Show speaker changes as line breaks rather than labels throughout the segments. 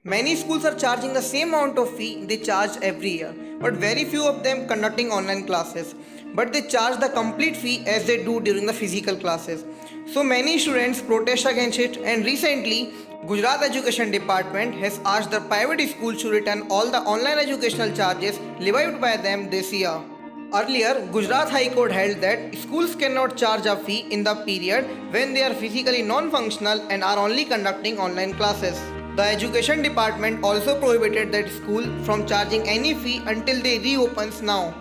Many schools are charging the same amount of fee they charge every year, but very few of them conducting online classes. But they charge the complete fee as they do during the physical classes. So many students protest against it, and recently Gujarat Education Department has asked the private schools to return all the online educational charges levied by them this year. Earlier, Gujarat High Court held that schools cannot charge a fee in the period when they are physically non-functional and are only conducting online classes. The Education Department also prohibited that school from charging any fee until they reopens now.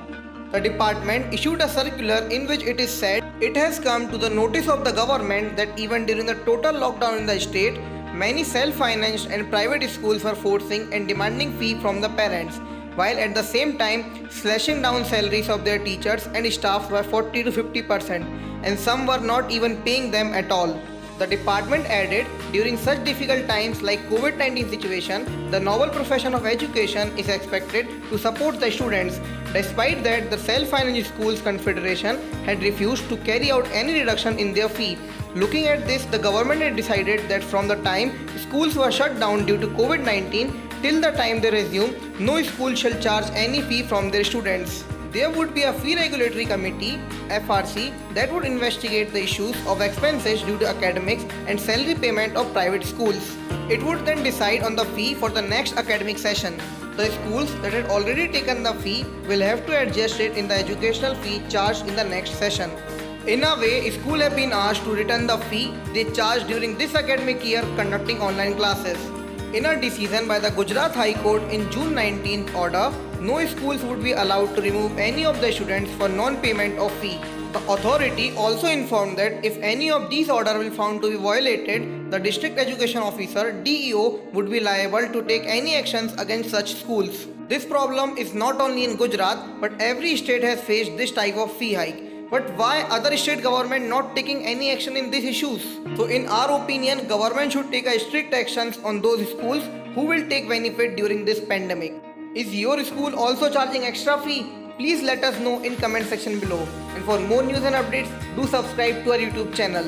The department issued a circular in which it is said it has come to the notice of the government that even during the total lockdown in the state, many self-financed and private schools were forcing and demanding fee from the parents, while at the same time slashing down salaries of their teachers and staff by 40 to 50%, and some were not even paying them at all. The department added, during such difficult times like COVID-19 situation, the noble profession of education is expected to support the students. Despite that, the Self-Finance Schools Confederation had refused to carry out any reduction in their fee. Looking at this, the government had decided that from the time schools were shut down due to COVID-19 till the time they resume, no school shall charge any fee from their students. There would be a fee regulatory committee (FRC) that would investigate the issues of expenses due to academics and salary payment of private schools. It would then decide on the fee for the next academic session. The schools that had already taken the fee will have to adjust it in the educational fee charged in the next session. In a way, schools have been asked to return the fee they charged during this academic year conducting online classes. In a decision by the Gujarat High Court in June 19th order, no schools would be allowed to remove any of the students for non-payment of fee. The authority also informed that if any of these orders will found to be violated, the District Education Officer (DEO) would be liable to take any actions against such schools. This problem is not only in Gujarat, but every state has faced this type of fee hike. But why other state government not taking any action in these issues? So in our opinion, government should take a strict actions on those schools who will take benefit during this pandemic. Is your school also charging extra fee? Please let us know in comment section below. And for more news and updates, do subscribe to our YouTube channel.